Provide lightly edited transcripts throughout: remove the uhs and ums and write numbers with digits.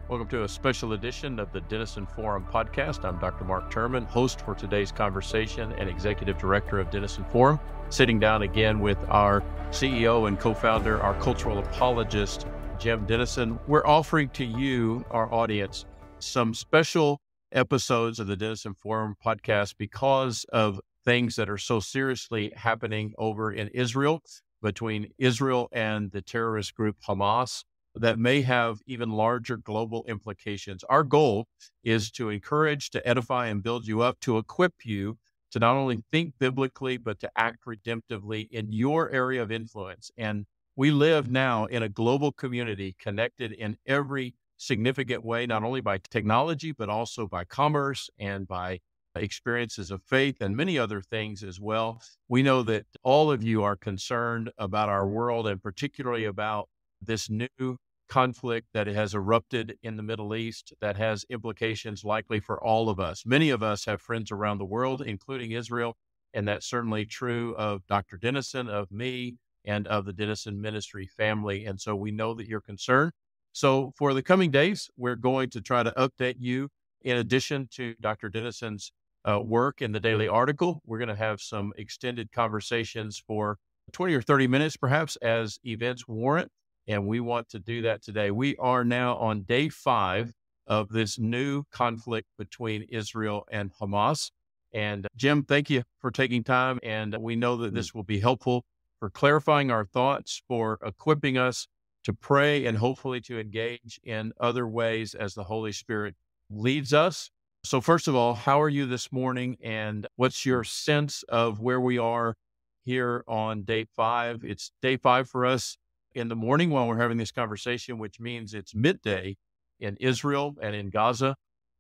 Welcome to a special edition of the Denison Forum podcast. I'm Dr. Mark Turman, host for today's conversation and executive director of Denison Forum, sitting down again with our CEO and co-founder, our cultural apologist, Jim Denison. We're offering to you, our audience, some special episodes of the Denison Forum podcast because of things that are so seriously happening over in Israel, between Israel and the terrorist group Hamas, that may have even larger global implications. Our goal is to encourage, to edify, and build you up, to equip you to not only think biblically, but to act redemptively in your area of influence. And we live now in a global community connected in every significant way, not only by technology, but also by commerce and by experiences of faith and many other things as well. We know that all of you are concerned about our world and particularly about this new conflict that has erupted in the Middle East that has implications likely for all of us. Many of us have friends around the world, including Israel, and that's certainly true of Dr. Denison, of me, and of the Denison Ministry family. And so we know that you're concerned. So for the coming days, we're going to try to update you. In addition to Dr. Denison's work in the daily article, we're going to have some extended conversations for 20 or 30 minutes, perhaps, as events warrant. And we want to do that today. We are now on day 5 of this new conflict between Israel and Hamas. And Jim, thank you for taking time. And we know that this will be helpful for clarifying our thoughts, for equipping us to pray, and hopefully to engage in other ways as the Holy Spirit leads us. So first of all, how are you this morning? And what's your sense of where we are here on day 5? It's day 5 for us in the morning while we're having this conversation, which means it's midday in Israel and in Gaza.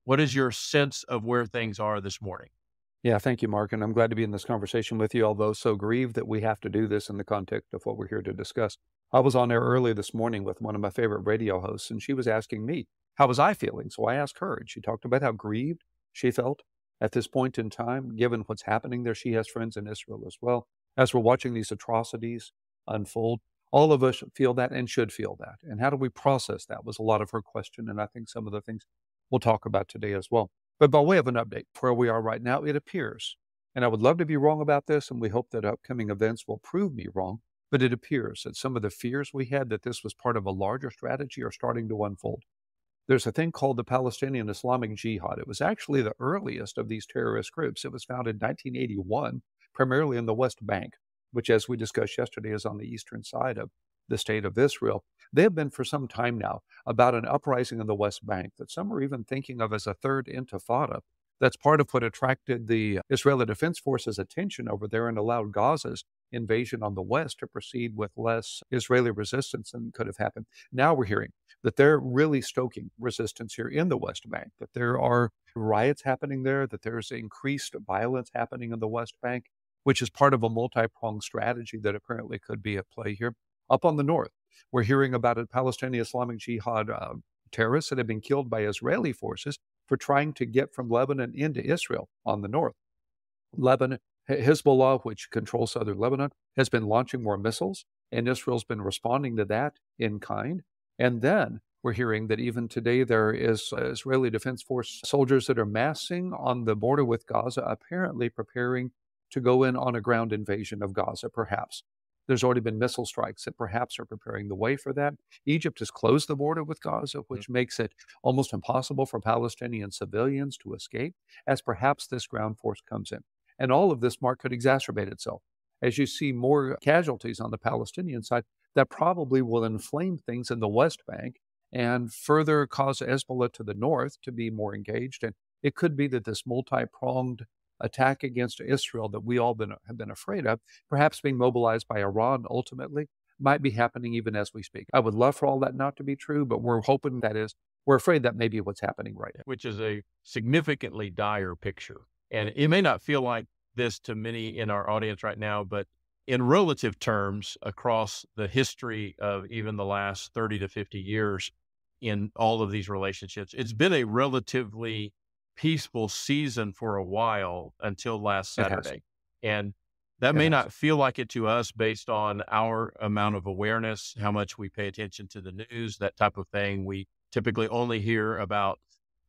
What is your sense of where things are this morning? Yeah, thank you, Mark. And I'm glad to be in this conversation with you, although so grieved that we have to do this in the context of what we're here to discuss. I was on air early this morning with one of my favorite radio hosts, and she was asking me, how was I feeling? So I asked her, and she talked about how grieved she felt at this point in time, given what's happening there. She has friends in Israel as well. As we're watching these atrocities unfold, all of us feel that and should feel that. And how do we process that was a lot of her question, and I think some of the things we'll talk about today as well. But by way of an update, where we are right now, it appears, and I would love to be wrong about this, and we hope that upcoming events will prove me wrong, but it appears that some of the fears we had that this was part of a larger strategy are starting to unfold. There's a thing called the Palestinian Islamic Jihad. It was actually the earliest of these terrorist groups. It was founded in 1981, primarily in the West Bank, which, as we discussed yesterday, is on the eastern side of the state of Israel. They have been for some time now about an uprising in the West Bank that some are even thinking of as a third intifada. That's part of what attracted the Israeli Defense Forces' attention over there and allowed Gaza's invasion on the west to proceed with less Israeli resistance than could have happened. Now we're hearing that they're really stoking resistance here in the West Bank, that there are riots happening there, that there's increased violence happening in the West Bank, which is part of a multi-pronged strategy that apparently could be at play here. Up on the north, we're hearing about a Palestinian Islamic Jihad terrorists that have been killed by Israeli forces for trying to get from Lebanon into Israel on the north. Lebanon, Hezbollah, which controls southern Lebanon, has been launching more missiles, and Israel's been responding to that in kind. And then we're hearing that even today there is Israeli Defense Force soldiers that are massing on the border with Gaza, apparently preparing to go in on a ground invasion of Gaza, perhaps. There's already been missile strikes that perhaps are preparing the way for that. Egypt has closed the border with Gaza, which makes it almost impossible for Palestinian civilians to escape, as perhaps this ground force comes in. And all of this, Mark, could exacerbate itself. As you see more casualties on the Palestinian side, that probably will inflame things in the West Bank and further cause Hezbollah to the north to be more engaged. And it could be that this multi-pronged attack against Israel that we all have been afraid of, perhaps being mobilized by Iran ultimately, might be happening even as we speak. I would love for all that not to be true, but we're hoping that is. We're afraid that may be what's happening right now. Which is a significantly dire picture. And it may not feel like this to many in our audience right now, but in relative terms, across the history of even the last 30 to 50 years in all of these relationships, it's been a relatively peaceful season for a while until last Saturday. And that may not feel like it to us based on our amount of awareness, how much we pay attention to the news, that type of thing. We typically only hear about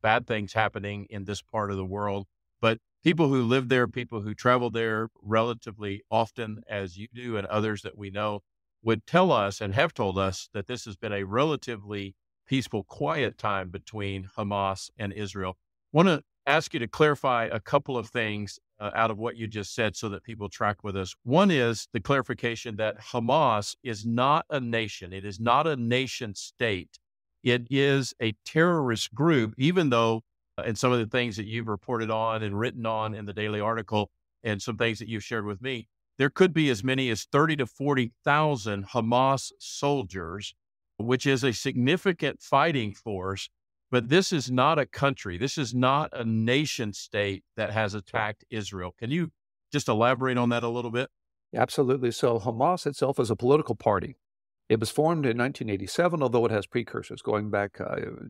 bad things happening in this part of the world. But people who live there, people who travel there relatively often, as you do and others that we know, would tell us and have told us that this has been a relatively peaceful, quiet time between Hamas and Israel. Want to ask you to clarify a couple of things out of what you just said so that people track with us. One is the clarification that Hamas is not a nation. It is not a nation state. It is a terrorist group, even though, and some of the things that you've reported on and written on in the daily article and some things that you've shared with me, there could be as many as 30 to 40,000 Hamas soldiers, which is a significant fighting force. But this is not a country. This is not a nation state that has attacked Israel. Can you just elaborate on that a little bit? Absolutely. So Hamas itself is a political party. It was formed in 1987, although it has precursors going back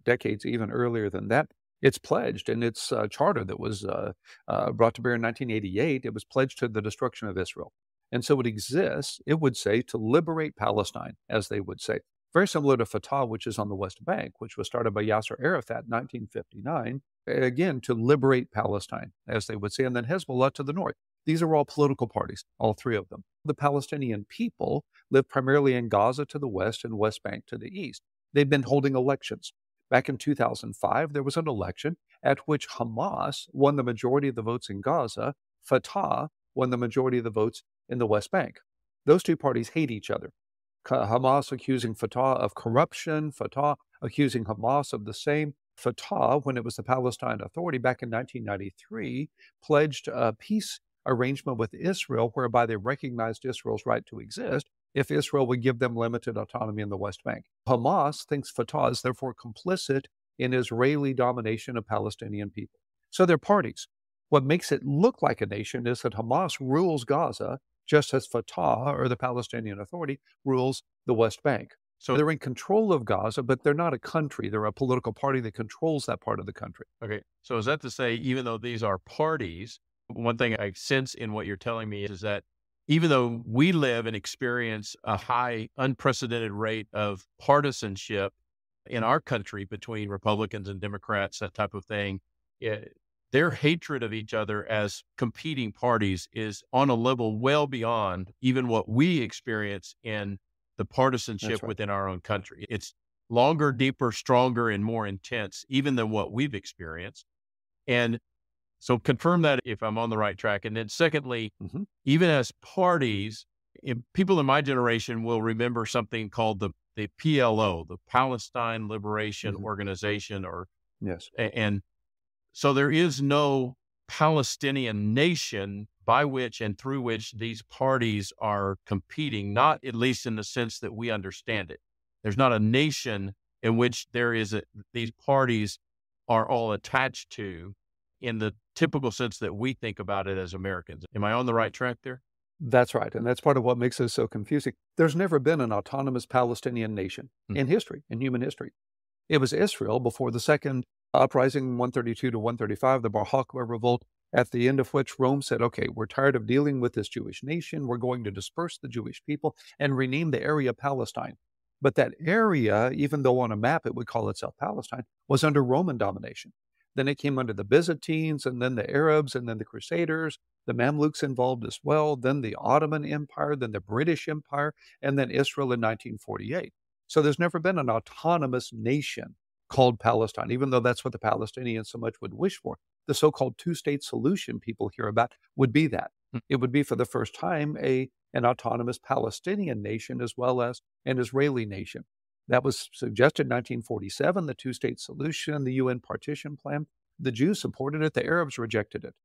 decades even earlier than that. It's pledged in its charter that was brought to bear in 1988. It was pledged to the destruction of Israel. And so it exists, it would say, to liberate Palestine, as they would say. Very similar to Fatah, which is on the West Bank, which was started by Yasser Arafat in 1959, again, to liberate Palestine, as they would say, and then Hezbollah to the north. These are all political parties, all three of them. The Palestinian people live primarily in Gaza to the west and West Bank to the east. They've been holding elections. Back in 2005, there was an election at which Hamas won the majority of the votes in Gaza. Fatah won the majority of the votes in the West Bank. Those two parties hate each other. Hamas accusing Fatah of corruption, Fatah accusing Hamas of the same. Fatah, when it was the Palestine Authority back in 1993, pledged a peace arrangement with Israel whereby they recognized Israel's right to exist if Israel would give them limited autonomy in the West Bank. Hamas thinks Fatah is therefore complicit in Israeli domination of Palestinian people. So they're parties. What makes it look like a nation is that Hamas rules Gaza just as Fatah, or the Palestinian Authority, rules the West Bank. So they're in control of Gaza, but they're not a country. They're a political party that controls that part of the country. Okay. So is that to say, even though these are parties, one thing I sense in what you're telling me is that even though we live and experience a high, unprecedented rate of partisanship in our country between Republicans and Democrats, that type of thing, their hatred of each other as competing parties is on a level well beyond even what we experience in the partisanship within our own country. It's longer, deeper, stronger, and more intense even than what we've experienced. And so confirm that if I'm on the right track. And then secondly, even as parties, people in my generation will remember something called the PLO, the Palestine Liberation Organization, and so there is no Palestinian nation by which and through which these parties are competing, not at least in the sense that we understand it. There's not a nation in which these parties are all attached to in the typical sense that we think about it as Americans. Am I on the right track there? That's right. And that's part of what makes this so confusing. There's never been an autonomous Palestinian nation in history, in human history. It was Israel before the second uprising, 132 to 135, the Bar Hakba revolt, at the end of which Rome said, okay, we're tired of dealing with this Jewish nation. We're going to disperse the Jewish people and rename the area Palestine. But that area, even though on a map it would call itself Palestine, was under Roman domination. Then it came under the Byzantines, and then the Arabs, and then the Crusaders, the Mamluks involved as well, then the Ottoman Empire, then the British Empire, and then Israel in 1948. So there's never been an autonomous nation called Palestine, even though that's what the Palestinians so much would wish for. The so-called two-state solution people hear about would be that. It would be for the first time an autonomous Palestinian nation as well as an Israeli nation. That was suggested in 1947, the two-state solution, the UN partition plan. The Jews supported it, the Arabs rejected it.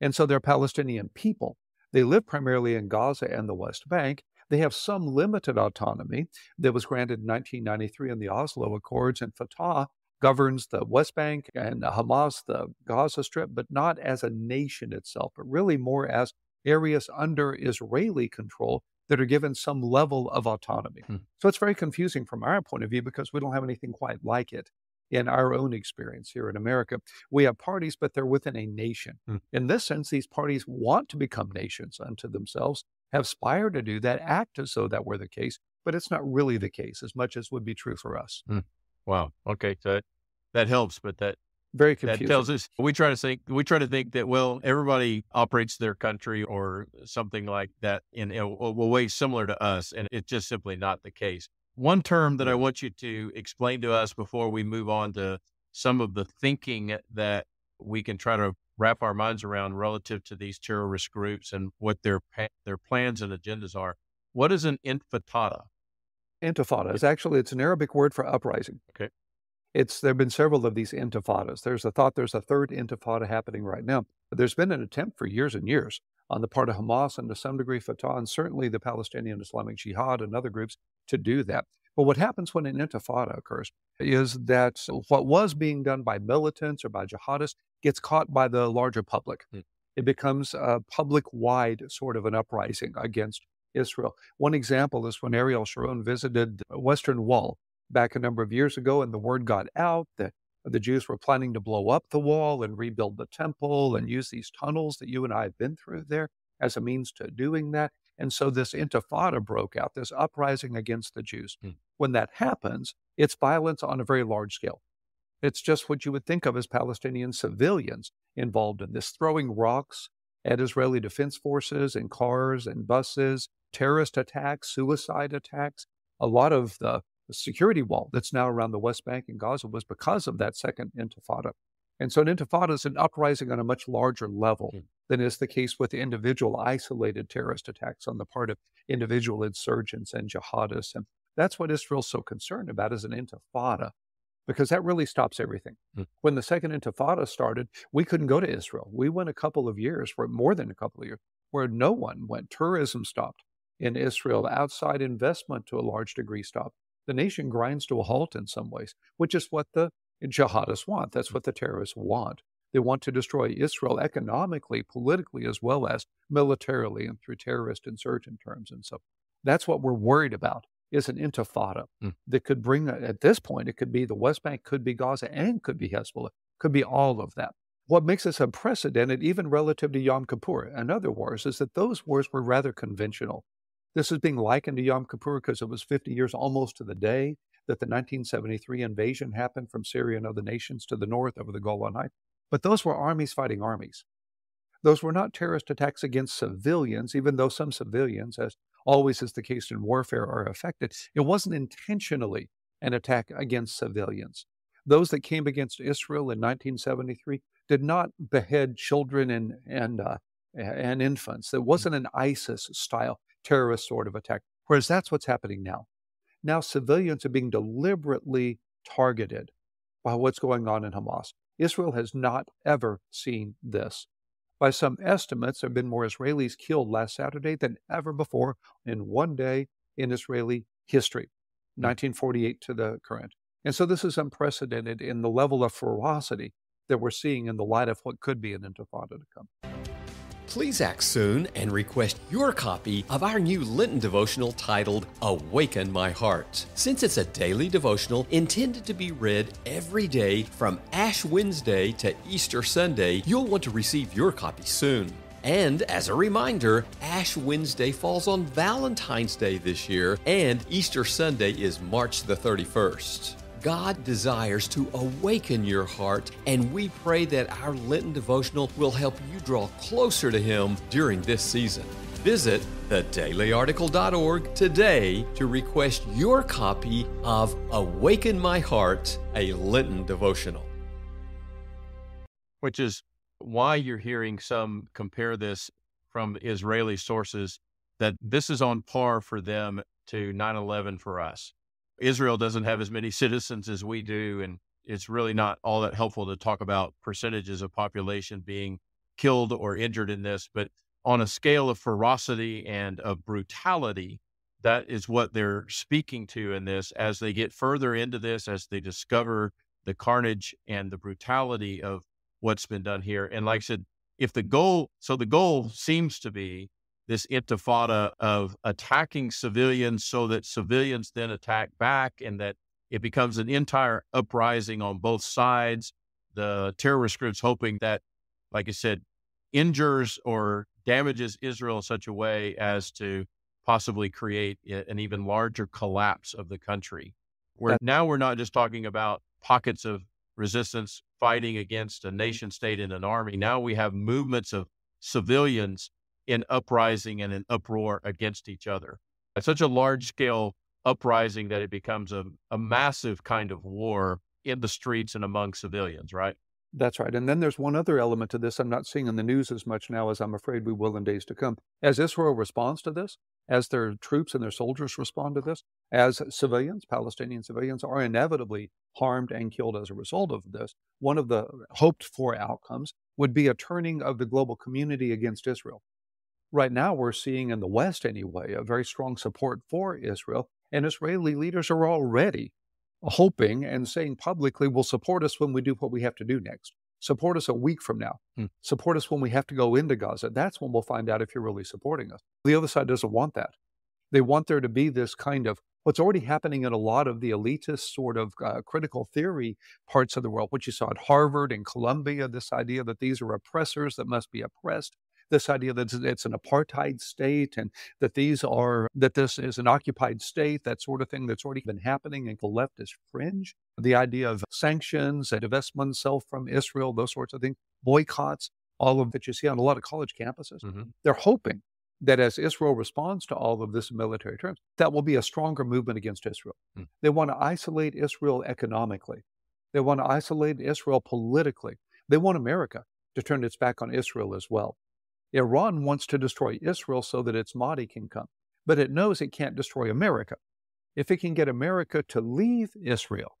And so they're Palestinian people. They live primarily in Gaza and the West Bank. They have some limited autonomy that was granted in 1993 in the Oslo Accords, and Fatah governs the West Bank and Hamas the Gaza Strip, but not as a nation itself, but really more as areas under Israeli control that are given some level of autonomy. So it's very confusing from our point of view because we don't have anything quite like it in our own experience here in America. We have parties, but they're within a nation. In this sense, these parties want to become nations unto themselves, have aspired to do that, act as though that were the case, but it's not really the case as much as would be true for us. Wow. Okay. So that helps, but Very that confusing. tells us we try to think that, well, everybody operates their country or something like that in a way similar to us, and it's just simply not the case. One term that I Yeah. want you to explain to us before we move on to some of the thinking that we can try to wrap our minds around relative to these terrorist groups and what their plans and agendas are. What is an intifada? Intifada It- is actually, it's an Arabic word for uprising. Okay. There have been several of these intifadas. There's a thought there's a third intifada happening right now. But there's been an attempt for years and years on the part of Hamas and to some degree Fatah and certainly the Palestinian Islamic Jihad and other groups to do that. But what happens when an intifada occurs is that what was being done by militants or by jihadists gets caught by the larger public. Mm. It becomes a public-wide sort of an uprising against Israel. One example is when Ariel Sharon visited the Western Wall back a number of years ago, and the word got out that the Jews were planning to blow up the wall and rebuild the temple and use these tunnels that you and I have been through there as a means to doing that. And so this intifada broke out, this uprising against the Jews. Mm. When that happens, it's violence on a very large scale. It's just what you would think of as Palestinian civilians involved in this, throwing rocks at Israeli defense forces and cars and buses, terrorist attacks, suicide attacks. A lot of the security wall that's now around the West Bank and Gaza was because of that second intifada. And so an intifada is an uprising on a much larger level Mm. than is the case with individual isolated terrorist attacks on the part of individual insurgents and jihadists. And that's what Israel's so concerned about is an intifada, because that really stops everything. Mm. When the second intifada started, we couldn't go to Israel. We went a couple of years, for more than a couple of years, where no one went. Tourism stopped in Israel. Outside investment to a large degree stopped. The nation grinds to a halt in some ways, which is what the jihadists want. That's what the terrorists want. They want to destroy Israel economically, politically, as well as militarily and through terrorist insurgent terms. And so that's what we're worried about is an intifada Mm. that could bring, at this point, it could be the West Bank, could be Gaza, and could be Hezbollah, could be all of that. What makes this unprecedented, even relative to Yom Kippur and other wars, is that those wars were rather conventional. This is being likened to Yom Kippur because it was 50 years almost to the day that the 1973 invasion happened from Syria and other nations to the north over the Golan Heights. But those were armies fighting armies. Those were not terrorist attacks against civilians, even though some civilians, as always is the case in warfare, are affected. It wasn't intentionally an attack against civilians. Those that came against Israel in 1973 did not behead children and infants. It wasn't an ISIS-style terrorist sort of attack, whereas that's what's happening now. Now civilians are being deliberately targeted by what's going on in Hamas. Israel has not ever seen this. By some estimates, there have been more Israelis killed last Saturday than ever before in one day in Israeli history, 1948 to the current. And so this is unprecedented in the level of ferocity that we're seeing in the light of what could be an intifada to come. Please act soon and request your copy of our new Lenten devotional titled Awaken My Heart. Since it's a daily devotional intended to be read every day from Ash Wednesday to Easter Sunday, you'll want to receive your copy soon. And as a reminder, Ash Wednesday falls on Valentine's Day this year, and Easter Sunday is March the 31st. God desires to awaken your heart, and we pray that our Lenten devotional will help you draw closer to Him during this season. Visit thedailyarticle.org today to request your copy of Awaken My Heart, a Lenten devotional. Which is why you're hearing some compare this from Israeli sources, that this is on par for them to 9/11 for us. Israel doesn't have as many citizens as we do, and it's really not all that helpful to talk about percentages of population being killed or injured in this. But on a scale of ferocity and of brutality, that is what they're speaking to in this as they get further into this, as they discover the carnage and the brutality of what's been done here. And like I said, the goal seems to be this intifada of attacking civilians so that civilians then attack back, and that it becomes an entire uprising on both sides. The terrorist groups hoping that, like I said, injures or damages Israel in such a way as to possibly create an even larger collapse of the country. where now we're not just talking about pockets of resistance fighting against a nation state and an army. Now we have movements of civilians in uprising and in uproar against each other. It's such a large scale uprising that it becomes a massive kind of war in the streets and among civilians, right? That's right. And then there's one other element to this I'm not seeing in the news as much now as I'm afraid we will in days to come. As Israel responds to this, as their troops and their soldiers respond to this, as civilians, Palestinian civilians, are inevitably harmed and killed as a result of this, one of the hoped for outcomes would be a turning of the global community against Israel. Right now, we're seeing in the West anyway, a very strong support for Israel, and Israeli leaders are already hoping and saying publicly will support us when we do what we have to do next. Support us a week from now. Support us when we have to go into Gaza. That's when we'll find out if you're really supporting us. The other side doesn't want that. They want there to be this kind of what's already happening in a lot of the elitist sort of critical theory parts of the world, which you saw at Harvard and Columbia, this idea that these are oppressors that must be oppressed. This idea that it's an apartheid state and that this is an occupied state, that sort of thing that's already been happening in the leftist fringe. The idea of sanctions and divest oneself from Israel, those sorts of things, boycotts, all of that you see on a lot of college campuses. They're hoping that as Israel responds to all of this in military terms, that will be a stronger movement against Israel. They want to isolate Israel economically. They want to isolate Israel politically. They want America to turn its back on Israel as well. Iran wants to destroy Israel so that its Mahdi can come, but it knows it can't destroy America. If it can get America to leave Israel,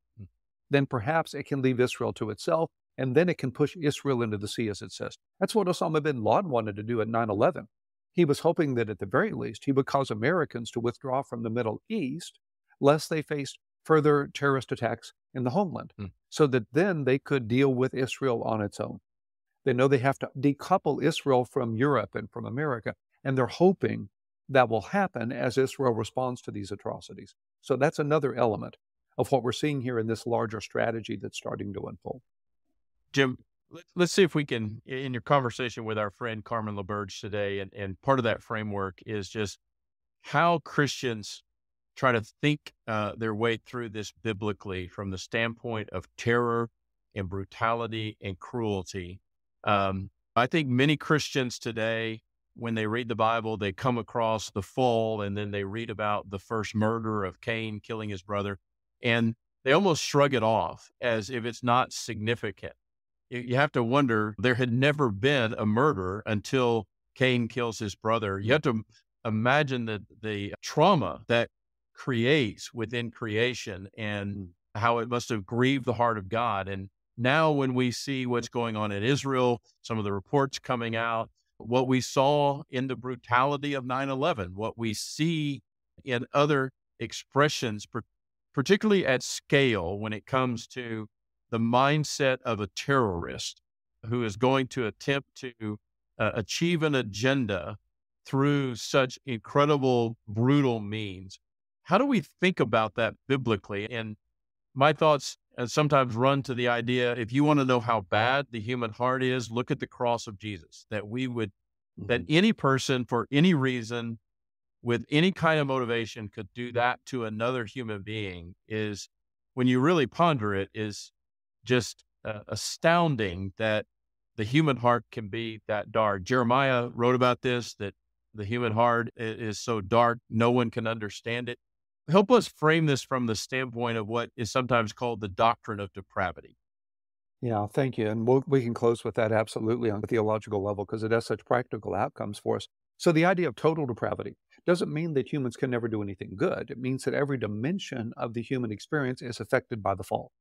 then perhaps it can leave Israel to itself, and then it can push Israel into the sea, as it says. That's what Osama bin Laden wanted to do at 9/11. He was hoping that at the very least, he would cause Americans to withdraw from the Middle East, lest they faced further terrorist attacks in the homeland, so that then they could deal with Israel on its own. They know they have to decouple Israel from Europe and from America, and they're hoping that will happen as Israel responds to these atrocities. So that's another element of what we're seeing here in this larger strategy that's starting to unfold. Jim, let's see if we can, in your conversation with our friend Carmen LaBerge today, and part of that framework is just how Christians try to think their way through this biblically from the standpoint of terror and brutality and cruelty. I think many Christians today, when they read the Bible, they come across the fall and then they read about the first murder of Cain killing his brother, and they almost shrug it off as if it's not significant. You have to wonder, there had never been a murder until Cain kills his brother. You have to imagine the trauma that creates within creation and how it must have grieved the heart of God. And now when we see what's going on in Israel, some of the reports coming out, what we saw in the brutality of 9/11, what we see in other expressions, particularly at scale when it comes to the mindset of a terrorist who is going to attempt to achieve an agenda through such incredible, brutal means. How do we think about that biblically? And my thoughts sometimes run to the idea, if you want to know how bad the human heart is, look at the cross of Jesus, that that any person for any reason with any kind of motivation could do that to another human being is, when you really ponder it, is just astounding that the human heart can be that dark. Jeremiah wrote about this, that the human heart is so dark, no one can understand it. Help us frame this from the standpoint of what is sometimes called the doctrine of depravity. Yeah, thank you. And we can close with that absolutely on a theological level because it has such practical outcomes for us. So the idea of total depravity doesn't mean that humans can never do anything good. It means that every dimension of the human experience is affected by the fall.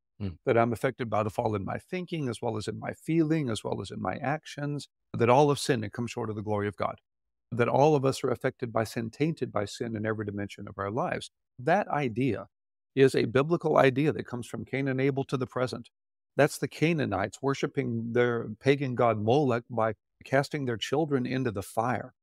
That I'm affected by the fall in my thinking, as well as in my feeling, as well as in my actions, that all of sin and come short of the glory of God. That all of us are affected by sin, tainted by sin in every dimension of our lives. That idea is a biblical idea that comes from Cain and Abel to the present. That's the Canaanites worshiping their pagan god Molech by casting their children into the fire.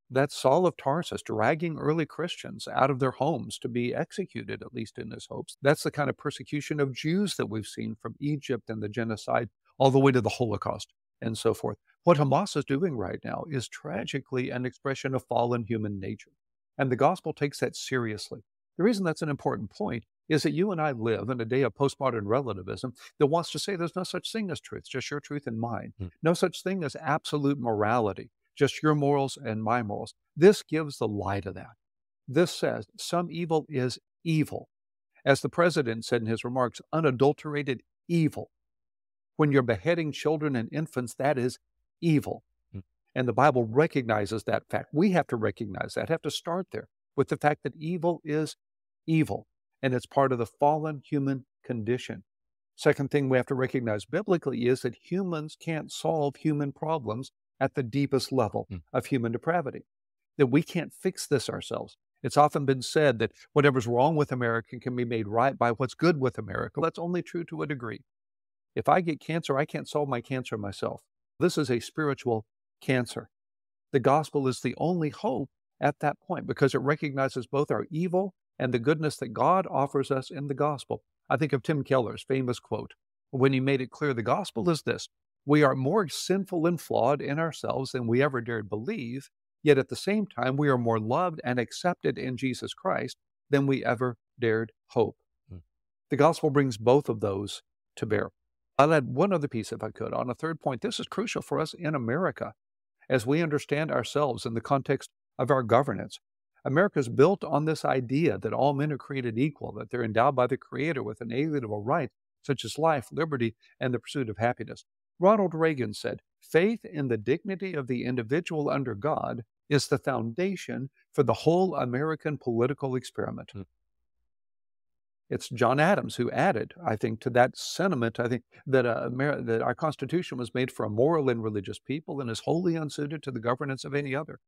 That's Saul of Tarsus dragging early Christians out of their homes to be executed, at least in his hopes. That's the kind of persecution of Jews that we've seen from Egypt and the genocide all the way to the Holocaust and so forth. What Hamas is doing right now is tragically an expression of fallen human nature. And the gospel takes that seriously. The reason that's an important point is that you and I live in a day of postmodern relativism that wants to say there's no such thing as truth, just your truth and mine. No such thing as absolute morality, just your morals and my morals. This gives the lie to that. This says some evil is evil. As the president said in his remarks, unadulterated evil. When you're beheading children and infants, that is evil. And the Bible recognizes that fact. We have to recognize that, have to start there with the fact that evil is evil, and it's part of the fallen human condition. Second thing we have to recognize biblically is that humans can't solve human problems at the deepest level of human depravity, that we can't fix this ourselves. It's often been said that whatever's wrong with America can be made right by what's good with America. That's only true to a degree. If I get cancer, I can't solve my cancer myself. This is a spiritual cancer. The gospel is the only hope at that point because it recognizes both our evil and the goodness that God offers us in the gospel. I think of Tim Keller's famous quote when he made it clear the gospel is this: we are more sinful and flawed in ourselves than we ever dared believe, yet at the same time we are more loved and accepted in Jesus Christ than we ever dared hope. The gospel brings both of those to bear. I'll add one other piece, if I could, on a third point. This is crucial for us in America as we understand ourselves in the context of our governance. America is built on this idea that all men are created equal, that they're endowed by the Creator with inalienable rights such as life, liberty, and the pursuit of happiness. Ronald Reagan said, faith in the dignity of the individual under God is the foundation for the whole American political experiment. It's John Adams who added, I think, to that sentiment, I think, that our Constitution was made for a moral and religious people and is wholly unsuited to the governance of any other.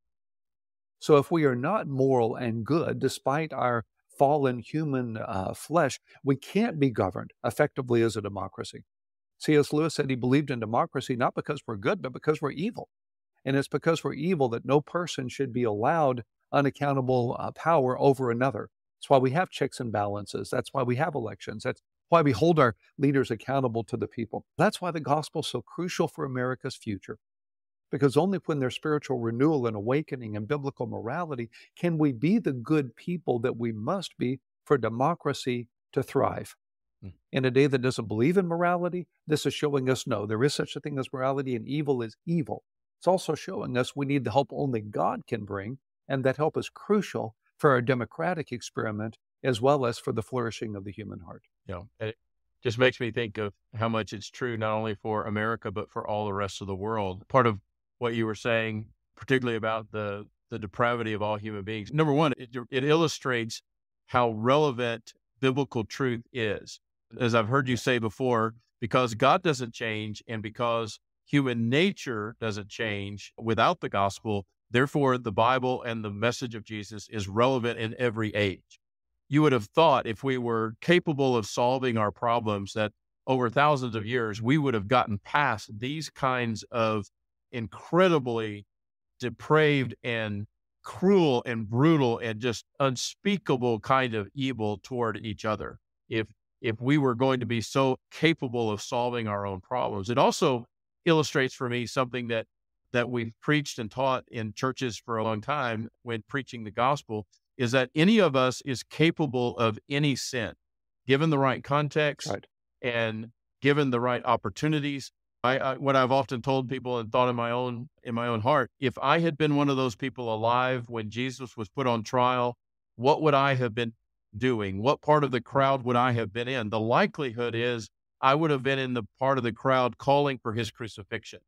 So if we are not moral and good, despite our fallen human flesh, we can't be governed effectively as a democracy. C.S. Lewis said he believed in democracy not because we're good, but because we're evil. And it's because we're evil that no person should be allowed unaccountable power over another. That's why we have checks and balances. That's why we have elections. That's why we hold our leaders accountable to the people. That's why the gospel is so crucial for America's future. Because only when there's spiritual renewal and awakening and biblical morality can we be the good people that we must be for democracy to thrive. In a day that doesn't believe in morality, this is showing us, no, there is such a thing as morality and evil is evil. It's also showing us we need the help only God can bring, and that help is crucial for our democratic experiment as well as for the flourishing of the human heart. Yeah, it just makes me think of how much it's true not only for America, but for all the rest of the world. Part of what you were saying, particularly about the depravity of all human beings. Number one, it illustrates how relevant biblical truth is. As I've heard you say before, because God doesn't change and because human nature doesn't change without the gospel, therefore the Bible and the message of Jesus is relevant in every age. You would have thought if we were capable of solving our problems that over thousands of years, we would have gotten past these kinds of incredibly depraved and cruel and brutal and just unspeakable kind of evil toward each other. If we were going to be so capable of solving our own problems. It also illustrates for me something that we've preached and taught in churches for a long time when preaching the gospel, is that any of us is capable of any sin, given the right context and given the right opportunities. What I've often told people and thought in my own heart, if I had been one of those people alive when Jesus was put on trial, what would I have been doing? What part of the crowd would I have been in? The likelihood is I would have been in the part of the crowd calling for his crucifixion.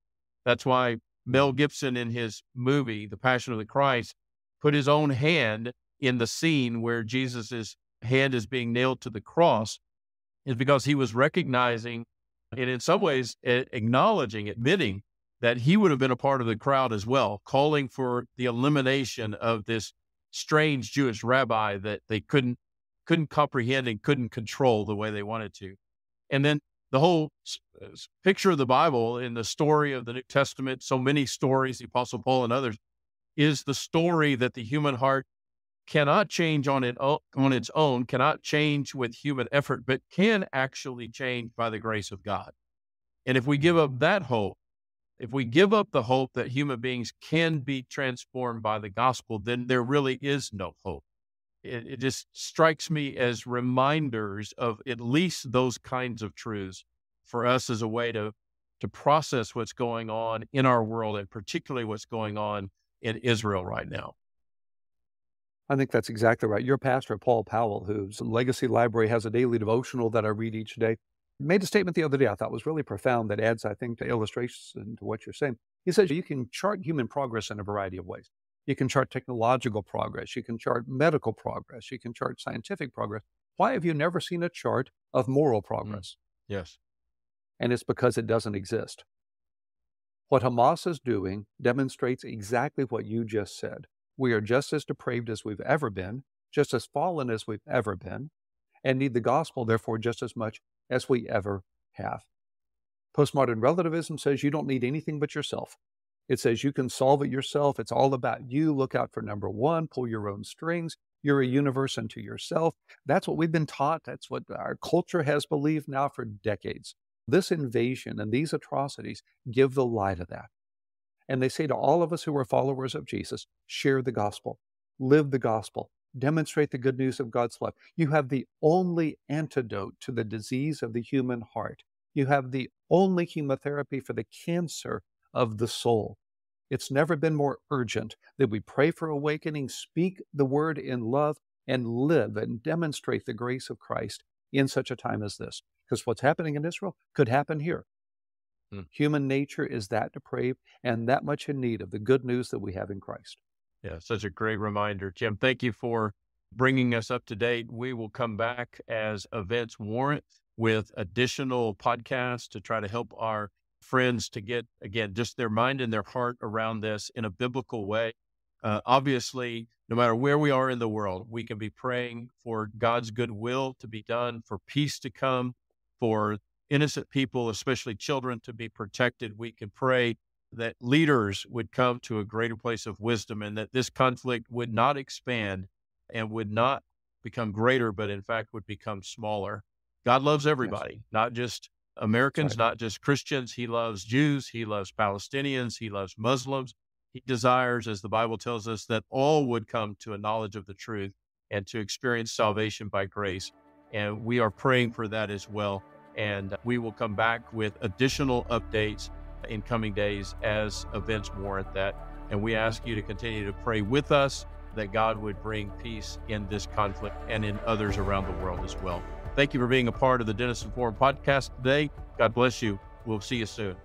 That's why Mel Gibson in his movie, The Passion of the Christ, put his own hand in the scene where Jesus' hand is being nailed to the cross, is because he was recognizing and in some ways acknowledging, admitting that he would have been a part of the crowd as well, calling for the elimination of this strange Jewish rabbi that they couldn't comprehend and couldn't control the way they wanted to. And then the whole picture of the Bible in the story of the New Testament, so many stories, the Apostle Paul and others, is the story that the human heart cannot change on its own, cannot change with human effort, but can actually change by the grace of God. And if we give up that hope, if we give up the hope that human beings can be transformed by the gospel, then there really is no hope. it just strikes me as reminders of at least those kinds of truths for us as a way to process what's going on in our world, and particularly what's going on in Israel right now. I think that's exactly right. Your pastor, Paul Powell, whose legacy library has a daily devotional that I read each day, made a statement the other day I thought was really profound that adds, I think, to illustration to what you're saying. He says you can chart human progress in a variety of ways. You can chart technological progress. You can chart medical progress. You can chart scientific progress. Why have you never seen a chart of moral progress? Yes. And it's because it doesn't exist. What Hamas is doing demonstrates exactly what you just said. We are just as depraved as we've ever been, just as fallen as we've ever been, and need the gospel, therefore, just as much as we ever have. Postmodern relativism says you don't need anything but yourself. It says you can solve it yourself. It's all about you. Look out for number one, pull your own strings. You're a universe unto yourself. That's what we've been taught. That's what our culture has believed now for decades. This invasion and these atrocities give the lie to that. And they say to all of us who are followers of Jesus, share the gospel, live the gospel, demonstrate the good news of God's love. You have the only antidote to the disease of the human heart. You have the only chemotherapy for the cancer of the soul. It's never been more urgent that we pray for awakening, speak the word in love, and live and demonstrate the grace of Christ in such a time as this. Because what's happening in Israel could happen here. Human nature is that depraved and that much in need of the good news that we have in Christ. Yeah, such a great reminder. Jim, thank you for bringing us up to date. We will come back as events warrant with additional podcasts to try to help our friends to get, again, just their mind and their heart around this in a biblical way. Obviously, no matter where we are in the world, we can be praying for God's goodwill to be done, for peace to come, for innocent people, especially children, to be protected. We can pray that leaders would come to a greater place of wisdom, and that this conflict would not expand and would not become greater, but in fact would become smaller. God loves everybody, yes. Not just Americans, not just Christians. He loves Jews. He loves Palestinians. He loves Muslims. He desires, as the Bible tells us, that all would come to a knowledge of the truth and to experience salvation by grace. And we are praying for that as well. And we will come back with additional updates in coming days as events warrant that. And we ask you to continue to pray with us that God would bring peace in this conflict and in others around the world as well. Thank you for being a part of the Denison Forum podcast today. God bless you. We'll see you soon.